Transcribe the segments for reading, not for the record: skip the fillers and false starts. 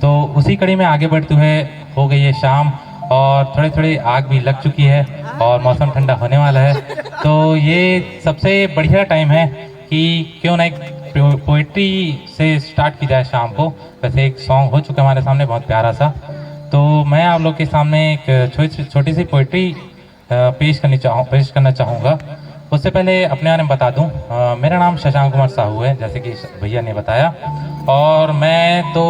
तो उसी कड़ी में आगे बढ़ते हुए हो गई है शाम और थोड़ी थोड़ी आग भी लग चुकी है और मौसम ठंडा होने वाला है। तो ये सबसे बढ़िया टाइम है कि क्यों ना एक पोइट्री से स्टार्ट की जाए शाम को। वैसे एक सॉन्ग हो चुका है हमारे सामने बहुत प्यारा सा, तो मैं आप लोग के सामने एक छोटी सी पोइट्री पेश करना चाहूँगा। उससे पहले अपने बारे में बता दूं, मेरा नाम शशांक कुमार साहू है, जैसे कि भैया ने बताया। और मैं तो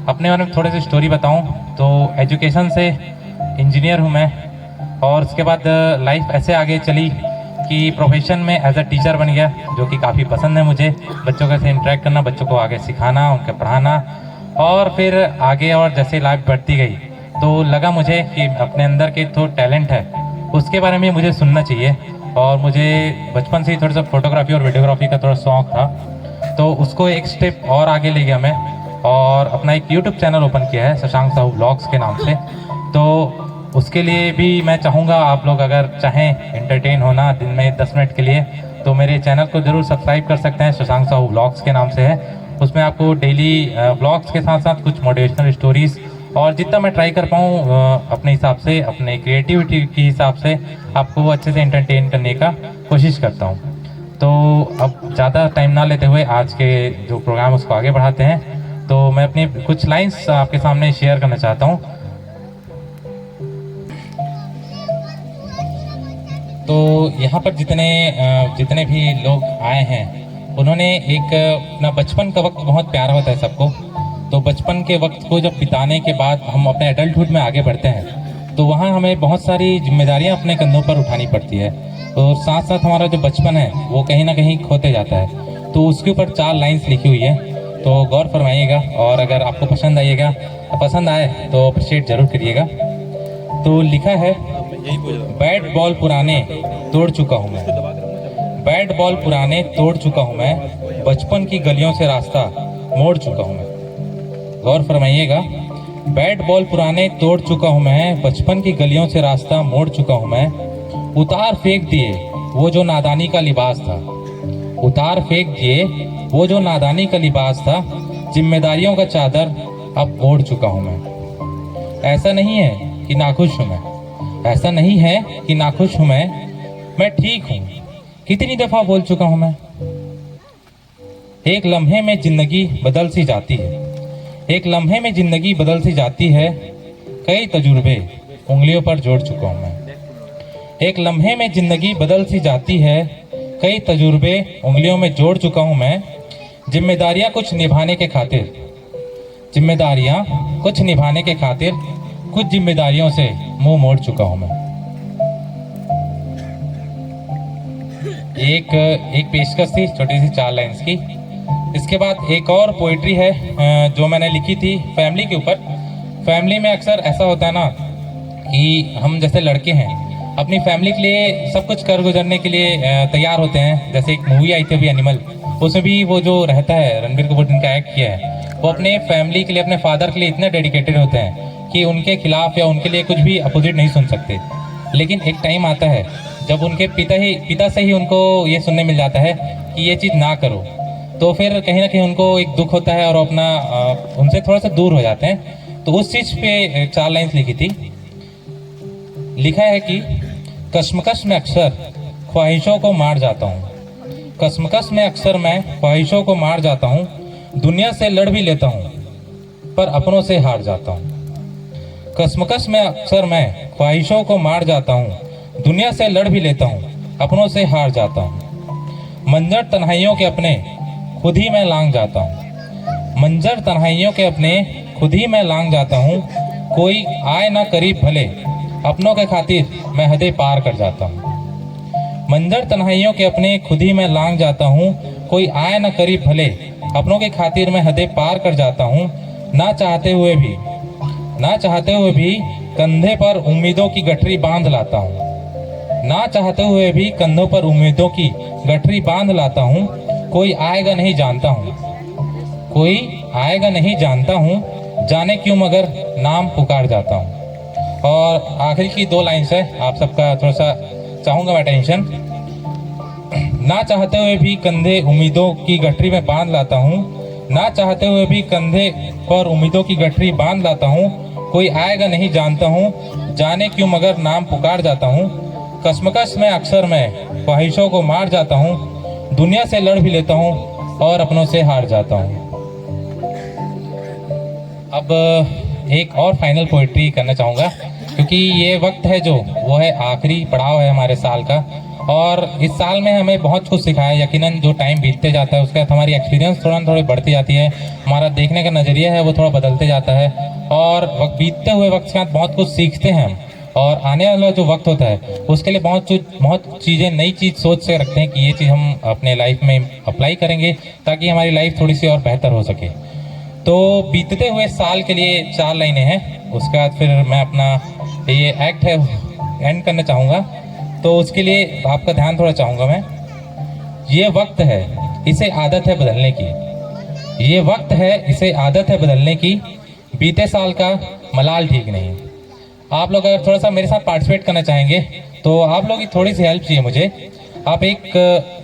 अपने बारे में थोड़ी सी स्टोरी बताऊं तो एजुकेशन से इंजीनियर हूं मैं, और उसके बाद लाइफ ऐसे आगे चली कि प्रोफेशन में एज अ टीचर बन गया, जो कि काफ़ी पसंद है मुझे। बच्चों के साथ इंटरेक्ट करना, बच्चों को आगे सिखाना, उनके पढ़ाना। और फिर आगे और जैसे लाइफ बढ़ती गई तो लगा मुझे कि अपने अंदर के जो टैलेंट है उसके बारे में मुझे सुनना चाहिए। और मुझे बचपन से ही थोड़ा सा फोटोग्राफी और वीडियोग्राफी का थोड़ा शौक़ था, तो उसको एक स्टेप और आगे ले गया मैं और अपना एक यूट्यूब चैनल ओपन किया है शशांक साहू व्लॉग्स के नाम से। तो उसके लिए भी मैं चाहूँगा आप लोग अगर चाहें एंटरटेन होना दिन में 10 मिनट के लिए, तो मेरे चैनल को ज़रूर सब्सक्राइब कर सकते हैं। शशांक साहू व्लॉग्स के नाम से है। उसमें आपको डेली व्लॉग्स के साथ साथ कुछ मोटिवेशनल स्टोरीज़ और जितना मैं ट्राई कर पाऊँ अपने हिसाब से, अपने क्रिएटिविटी के हिसाब से आपको अच्छे से एंटरटेन करने का कोशिश करता हूँ। तो अब ज़्यादा टाइम ना लेते हुए आज के जो प्रोग्राम उसको आगे बढ़ाते हैं। तो मैं अपनी कुछ लाइंस आपके सामने शेयर करना चाहता हूँ। तो यहाँ पर जितने भी लोग आए हैं उन्होंने एक अपना बचपन का वक्त बहुत प्यारा होता है सबको। तो बचपन के वक्त को जब बिताने के बाद हम अपने एडल्टहुड में आगे बढ़ते हैं तो वहाँ हमें बहुत सारी जिम्मेदारियाँ अपने कंधों पर उठानी पड़ती है। और साथ साथ हमारा जो बचपन है वो कहीं ना कहीं खोते जाता है। तो उसके ऊपर 4 लाइंस लिखी हुई है, तो गौर फरमाइएगा और अगर आपको पसंद आए तो अप्रिशिएट जरूर करिएगा। तो लिखा है, बैट बॉल पुराने तोड़ चुका हूँ मैं, बैट बॉल पुराने तोड़ चुका हूँ मैं, बचपन की गलियों से रास्ता मोड़ चुका हूँ मैं। गौर फरमाइएगा, बैट बॉल पुराने तोड़ चुका हूँ मैं, बचपन की गलियों से रास्ता मोड़ चुका हूँ मैं। उतार फेंक दिए वो जो नादानी का लिबास था, उतार फेंक दिए वो जो नादानी का लिबास था, जिम्मेदारियों का चादर अब ओढ़ चुका हूँ मैं। ऐसा नहीं है कि नाखुश हूँ मैं, ऐसा नहीं है कि नाखुश हूँ मैं ठीक हूँ। कितनी दफा बोल चुका हूँ मैं। एक लम्हे में जिंदगी बदल सी जाती है, एक लम्हे में जिंदगी बदल सी जाती है, कई तजुर्बे उंगलियों पर जोड़ चुका हूँ मैं। एक लम्हे में जिंदगी बदल सी जाती है, कई तजुर्बे उंगलियों में जोड़ चुका हूँ मैं। जिम्मेदारियाँ कुछ निभाने के खातिर, जिम्मेदारियाँ कुछ निभाने के खातिर, कुछ जिम्मेदारियों से मुंह मोड़ चुका हूँ मैं। एक पेशकश थी छोटी सी 4 लाइन्स की। इसके बाद एक और पोइट्री है जो मैंने लिखी थी फैमिली के ऊपर। फैमिली में अक्सर ऐसा होता है ना कि हम जैसे लड़के हैं अपनी फैमिली के लिए सब कुछ कर गुजरने के लिए तैयार होते हैं। जैसे एक मूवी आई थी अभी एनिमल, उसमें भी वो जो रहता है रणबीर कपूर जिनका एक्ट किया है, वो अपने फैमिली के लिए, अपने फादर के लिए इतने डेडिकेटेड होते हैं कि उनके खिलाफ या उनके लिए कुछ भी अपोजिट नहीं सुन सकते। लेकिन एक टाइम आता है जब उनके पिता से ही उनको ये सुनने मिल जाता है कि ये चीज़ ना करो, तो फिर कहीं ना कहीं उनको एक दुख होता है और अपना उनसे थोड़ा सा दूर हो जाते हैं। तो उस चीज़ पे 4 लाइन्स लिखी थी। लिखा है कि कश्मकश में अक्सर ख्वाहिशों को मार जाता हूँ, कश्मकश में अक्सर मैं ख्वाहिशों को मार जाता हूँ, दुनिया से लड़ भी लेता हूँ पर अपनों से हार जाता हूँ। कश्मकश में अक्सर मैं ख्वाहिशों को मार जाता हूँ, दुनिया से लड़ भी लेता हूँ, अपनों से हार जाता हूँ। मंजर तन्हाइयों के अपने खुद ही मैं लांग जाता हूँ, मंजर तन्हाइयों के अपने खुद ही मैं लांग जाता हूँ। कोई आए ना करीब भले, अपनों के खातिर मैं हदें पार कर जाता हूँ। मंजर तन्हाइयों के अपने खुद ही मैं लांग जाता हूँ, कोई आए ना करीब भले, अपनों के खातिर मैं हदें पार कर जाता हूँ। ना चाहते हुए भी कंधे पर उम्मीदों की गठरी बांध लाता हूँ, ना चाहते हुए भी कंधों पर उम्मीदों की गठरी बांध लाता हूँ। कोई आएगा नहीं जानता हूँ, कोई आएगा नहीं जानता हूँ, जाने क्यों मगर नाम पुकार जाता हूँ। और आखिर की 2 लाइन्स है, आप सबका थोड़ा सा चाहूँगा मैं अटेंशन। ना चाहते हुए भी कंधे उम्मीदों की गठरी में बांध लाता हूँ, ना चाहते हुए भी कंधे पर उम्मीदों की गठरी बांध लाता हूँ। कोई आएगा नहीं जानता हूँ, जाने क्यों मगर नाम पुकार जाता हूँ। कसमकस में अक्सर मैं ख्वाहिशों को मार जाता हूँ। दुनिया से लड़ भी लेता हूँ और अपनों से हार जाता हूँ। अब एक और फाइनल पोइट्री करना चाहूँगा, क्योंकि ये वक्त है जो वो है आखिरी पड़ाव है हमारे साल का, और इस साल में हमें बहुत कुछ सिखाया है। यकीनन जो टाइम बीतते जाता है उसके साथ हमारी एक्सपीरियंस थोड़ी बढ़ती जाती है, हमारा देखने का नज़रिया है वो थोड़ा बदलते जाता है, और बीतते हुए वक्त के साथ बहुत कुछ सीखते हैं हम। और आने वाला जो वक्त होता है उसके लिए बहुत चीज़ें, नई चीज़ सोच से रखते हैं कि ये चीज़ हम अपने लाइफ में अप्लाई करेंगे ताकि हमारी लाइफ थोड़ी सी और बेहतर हो सके। तो बीतते हुए साल के लिए 4 लाइनें हैं, उसके बाद फिर मैं अपना ये एक्ट है एंड करना चाहूँगा। तो उसके लिए आपका ध्यान थोड़ा चाहूँगा मैं। ये वक्त है इसे आदत है बदलने की, ये वक्त है इसे आदत है बदलने की, बीते साल का मलाल ठीक नहीं। आप लोग अगर थोड़ा सा मेरे साथ पार्टिसिपेट करना चाहेंगे तो आप लोग की थोड़ी सी हेल्प चाहिए मुझे। आप एक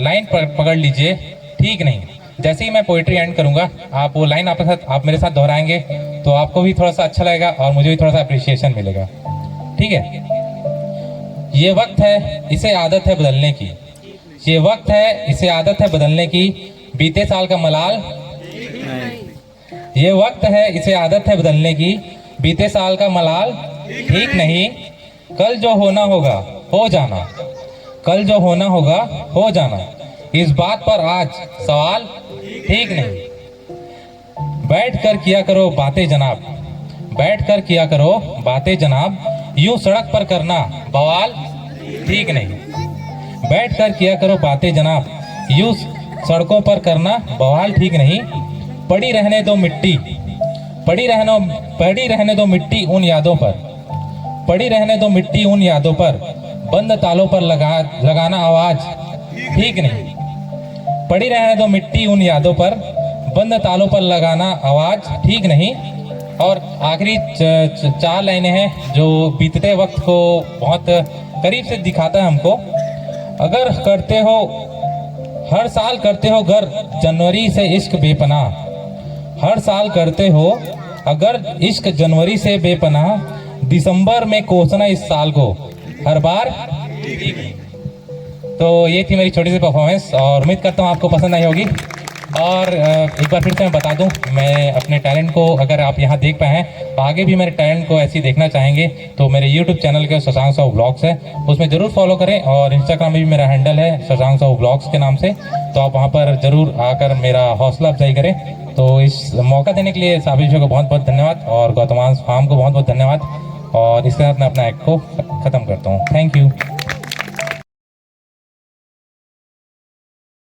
लाइन पकड़ लीजिए, ठीक नहीं। जैसे ही मैं पोइट्री एंड करूँगा आप वो लाइन आप मेरे साथ दोहराएंगे तो आपको भी थोड़ा सा अच्छा लगेगा और मुझे भी थोड़ा सा अप्रिशिएशन मिलेगा, ठीक है। ये वक्त है इसे आदत है बदलने की, ये वक्त है इसे आदत है बदलने की, बीते साल का मलाल। ये वक्त है इसे आदत है बदलने की, बीते साल का मलाल ठीक नहीं। कल जो होना होगा हो जाना, कल जो होना होगा हो जाना, इस बात पर आज सवाल ठीक नहीं। बैठ कर किया करो बातें जनाब, बैठ कर किया करो बातें जनाब, यूं सड़क पर करना बवाल ठीक नहीं। बैठ कर किया करो बातें जनाब, यूं सड़कों पर करना बवाल ठीक नहीं। पड़ी रहने दो मिट्टी, पड़ी रहने दो मिट्टी उन यादों पर, पड़ी रहने दो मिट्टी उन यादों पर, बंद तालों पर लगाना आवाज ठीक नहीं। पड़ी रहने दो मिट्टी उन यादों पर, बंद तालों पर लगाना आवाज ठीक नहीं। और आखिरी 4 लाइनें हैं जो बीतते वक्त को बहुत करीब से दिखाता है हमको। अगर करते हो हर साल करते हो घर जनवरी से इश्क बेपनाह, हर साल करते हो अगर इश्क जनवरी से बेपनाह, दिसंबर में कोसना इस साल को हर बार। तो ये थी मेरी छोटी सी परफॉर्मेंस और उम्मीद करता हूँ आपको पसंद आई होगी। और एक बार फिर से मैं बता दूं, मैं अपने टैलेंट को, अगर आप यहाँ देख पाए हैं तो आगे भी मेरे टैलेंट को ऐसे ही देखना चाहेंगे तो मेरे यूट्यूब चैनल के शशांक साहू ब्लॉग्स है, उसमें ज़रूर फॉलो करें। और इंस्टाग्राम में भी मेरा हैंडल है शशांक साहू ब्लॉग्स के नाम से, तो आप वहाँ पर ज़रूर आकर मेरा हौसला अफजाई करें। तो इस मौका देने के लिए साबिश को बहुत बहुत धन्यवाद और गौतम फार्म को बहुत बहुत धन्यवाद। और इसके साथ मैं अपना एक्ट को ख़त्म करता हूँ। Thank you.